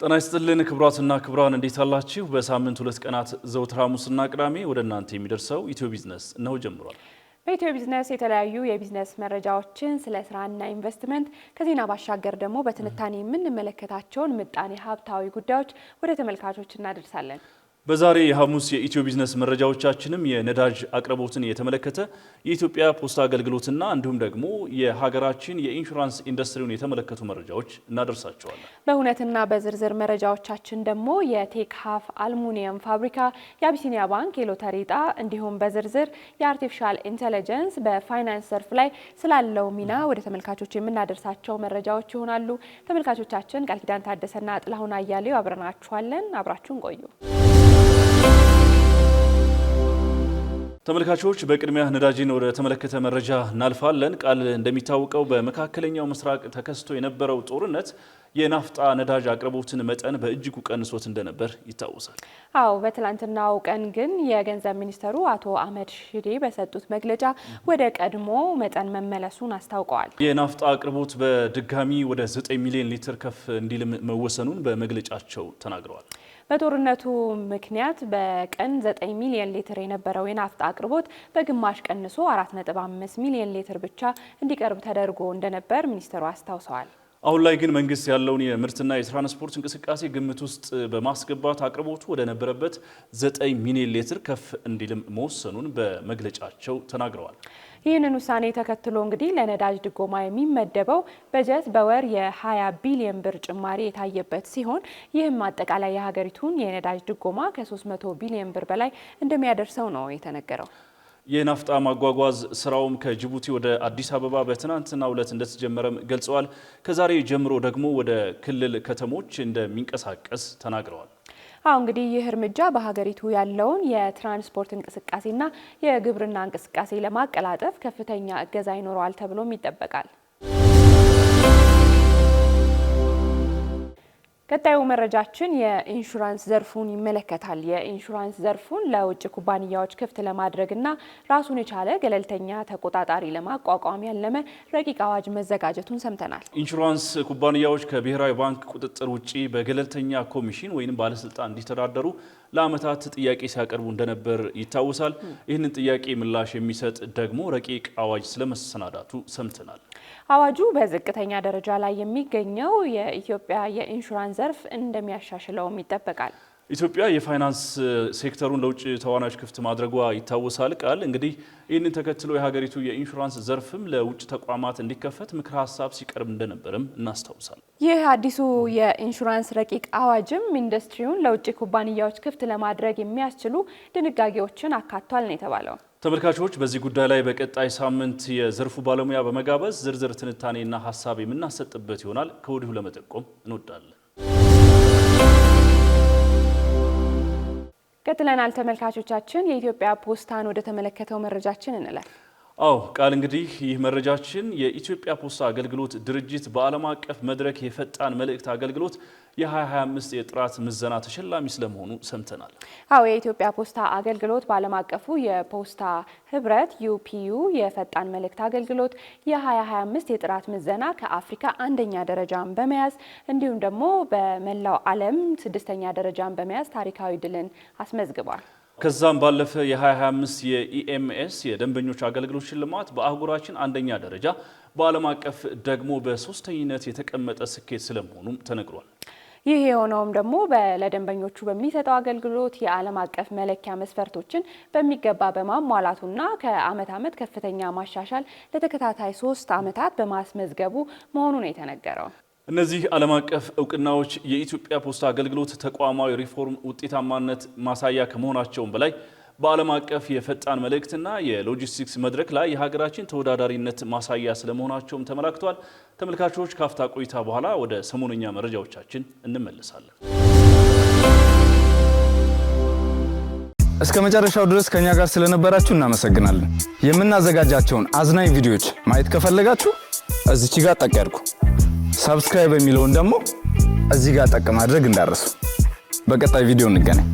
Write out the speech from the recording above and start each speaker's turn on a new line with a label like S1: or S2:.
S1: ጤና ይስጥልን ክቡራትና ክቡራን እንዴት አላችሁ? በሳምንት 2 ቀናት ዘወትር ሐሙስና ቅዳሜ ወደ እናንተ የሚደርሰው ኢትዮ ቢዝነስ ነው ጀምሯል።
S2: በኢትዮ ቢዝነስ የተለያዩ የቢዝነስ መረጃዎችን ስለ ስራና ኢንቨስትመንት ከዜና ባሻገር ደግሞ በትንታኔ የምንመለከታቸውን ምጣኔ ሀብታዊ ጉዳዮች ወደ ተመልካቾች እናደርሳለን። በዛሬ የሐሙስ የኢትዮ ቢዝነስ መረጃዎቻችንም የነዳጅ አቅርቦትን የተመለከተ የኢትዮጵያ ፖስታ አገልግሎትና እንዲሁም ደግሞ የሀገራችን የኢንሹራንስ ኢንዱስትሪውን የተመለከቱ መረጃዎች እናደርሳቸዋለን። በእውነትና በዝርዝር መረጃዎቻችን ደግሞ የቴክሃፍ አልሙኒየም ፋብሪካ፣ የአቢሲኒያ ባንክ የሎተሪ ዕጣ እንዲሁም በዝርዝር የአርቲፊሻል ኢንተለጀንስ በፋይናንስ ዘርፍ ላይ ስላለው ሚና ወደ ተመልካቾች የምናደርሳቸው መረጃዎች ይሆናሉ። ተመልካቾቻችን ቃልኪዳን ታደሰና ጥላሁን አያሌው አብረናችኋለን። አብራችሁን ቆዩ።
S1: ተመልካቾች በቅድሚያ ነዳጅን ወደ ተመለከተ መረጃ እናልፋለን። ቃል እንደሚታወቀው በመካከለኛው ምስራቅ ተከስቶ የነበረው ጦርነት የናፍጣ ነዳጅ አቅርቦትን መጠን በእጅጉ ቀንሶት እንደነበር ይታወሳል።
S2: አዎ፣ በትላንትናው ቀን ግን የገንዘብ ሚኒስተሩ አቶ አህመድ ሺዴ በሰጡት መግለጫ ወደ ቀድሞ መጠን መመለሱን አስታውቀዋል።
S1: የናፍጣ አቅርቦት በድጋሚ ወደ 9 ሚሊዮን ሊትር ከፍ እንዲልም መወሰኑን በመግለጫቸው ተናግረዋል።
S2: በጦርነቱ ምክንያት በቀን 9 ሚሊዮን ሊትር የነበረው የናፍጣ አቅርቦት በግማሽ ቀንሶ 4.5 ሚሊዮን ሊትር ብቻ እንዲቀርብ ተደርጎ እንደነበር ሚኒስተሩ አስታውሰዋል።
S1: አሁን ላይ ግን መንግስት ያለውን የምርትና የትራንስፖርት እንቅስቃሴ ግምት ውስጥ በማስገባት አቅርቦቱ ወደ ነበረበት 9 ሚሊዮን ሊትር ከፍ እንዲልም መወሰኑን በመግለጫቸው ተናግረዋል።
S2: ይህንን ውሳኔ ተከትሎ እንግዲህ ለነዳጅ ድጎማ የሚመደበው በጀት በወር የ20 ቢሊዮን ብር ጭማሪ የታየበት ሲሆን ይህም አጠቃላይ የሀገሪቱን የነዳጅ ድጎማ ከ300 ቢሊዮን ብር በላይ እንደሚያደርሰው ነው የተነገረው።
S1: የናፍጣ ማጓጓዝ ስራውም ከጅቡቲ ወደ አዲስ አበባ በትናንትናው ዕለት እንደተጀመረም ገልጸዋል። ከዛሬ ጀምሮ ደግሞ ወደ ክልል ከተሞች እንደሚንቀሳቀስ ተናግረዋል።
S2: እንግዲህ ይህ እርምጃ በሀገሪቱ ያለውን የትራንስፖርት እንቅስቃሴና የግብርና እንቅስቃሴ ለማቀላጠፍ ከፍተኛ እገዛ ይኖረዋል ተብሎም ይጠበቃል። ቀጣዩ መረጃችን የኢንሹራንስ ዘርፉን ይመለከታል። የኢንሹራንስ ዘርፉን ለውጭ ኩባንያዎች ክፍት ለማድረግና ራሱን የቻለ ገለልተኛ ተቆጣጣሪ ለማቋቋም ያለመ ረቂቅ አዋጅ መዘጋጀቱን ሰምተናል።
S1: ኢንሹራንስ ኩባንያዎች ከብሔራዊ ባንክ ቁጥጥር ውጪ በገለልተኛ ኮሚሽን ወይም ባለስልጣን እንዲተዳደሩ ለዓመታት ጥያቄ ሲያቀርቡ እንደነበር ይታወሳል። ይህንን ጥያቄ ምላሽ የሚሰጥ ደግሞ ረቂቅ አዋጅ ስለመሰናዳቱ ሰምተናል።
S2: አዋጁ በዝቅተኛ ደረጃ ላይ የሚገኘው የኢትዮጵያ የኢንሹራንስ ዘርፍ እንደሚያሻሽለውም ይጠበቃል።
S1: ኢትዮጵያ የፋይናንስ ሴክተሩን ለውጭ ተዋናዮች ክፍት ማድረጓ ይታወሳል። ቃል እንግዲህ ይህንን ተከትሎ የሀገሪቱ የኢንሹራንስ ዘርፍም ለውጭ ተቋማት እንዲከፈት ምክረ ሀሳብ ሲቀርብ እንደነበርም እናስታውሳለን።
S2: ይህ አዲሱ የኢንሹራንስ ረቂቅ አዋጅም ኢንዱስትሪውን ለውጭ ኩባንያዎች ክፍት ለማድረግ የሚያስችሉ ድንጋጌዎችን አካቷል ነው የተባለው።
S1: ተመልካቾች በዚህ ጉዳይ ላይ በቀጣይ ሳምንት የዘርፉ ባለሙያ በመጋበዝ ዝርዝር ትንታኔና ሀሳብ የምናሰጥበት ይሆናል። ከወዲሁ ለመጠቆም እንወዳለን።
S2: ቀጥለናል ተመልካቾቻችን። የኢትዮጵያ ፖስታን ወደ ተመለከተው መረጃችን እንላለን።
S1: ቃል እንግዲህ ይህ መረጃችን የኢትዮጵያ ፖስታ አገልግሎት ድርጅት በዓለም አቀፍ መድረክ የፈጣን መልእክት አገልግሎት የ2025 የጥራት ምዘና ተሸላሚ ስለመሆኑ ሰምተናል።
S2: የኢትዮጵያ ፖስታ አገልግሎት በዓለም አቀፉ የፖስታ ህብረት ዩፒዩ የፈጣን መልእክት አገልግሎት የ2025 የጥራት ምዘና ከአፍሪካ አንደኛ ደረጃን በመያዝ እንዲሁም ደግሞ በመላው ዓለም 6ኛ ደረጃን በመያዝ ታሪካዊ ድልን አስመዝግቧል።
S1: ከዛም ባለፈ የ2025 የኢኤምኤስ የደንበኞች አገልግሎት ሽልማት በአህጉራችን አንደኛ ደረጃ በዓለም አቀፍ ደግሞ በሶስተኝነት የተቀመጠ ስኬት ስለመሆኑም ተነግሯል።
S2: ይህ የሆነውም ደግሞ ለደንበኞቹ በሚሰጠው አገልግሎት የዓለም አቀፍ መለኪያ መስፈርቶችን በሚገባ በማሟላቱና ከዓመት ዓመት ከፍተኛ ማሻሻል ለተከታታይ 3 ዓመታት በማስመዝገቡ መሆኑ ነው የተነገረው።
S1: እነዚህ ዓለም አቀፍ እውቅናዎች የኢትዮጵያ ፖስታ አገልግሎት ተቋማዊ ሪፎርም ውጤታማነት ማሳያ ከመሆናቸውም በላይ በዓለም አቀፍ የፈጣን መልእክትና የሎጂስቲክስ መድረክ ላይ የሀገራችን ተወዳዳሪነት ማሳያ ስለመሆናቸውም ተመላክቷል። ተመልካቾች ካፍታ ቆይታ በኋላ ወደ ሰሞነኛ መረጃዎቻችን እንመለሳለን።
S3: እስከ መጨረሻው ድረስ ከኛ ጋር ስለነበራችሁ እናመሰግናለን። የምናዘጋጃቸውን አዝናኝ ቪዲዮዎች ማየት ከፈለጋችሁ እዚች ጋር ጠቅ ያድርጉ። ሰብስክራይብ የሚለውን ደግሞ እዚህ ጋር ጠቅ ማድረግ እንዳትረሱ። በቀጣይ ቪዲዮ እንገናኝ።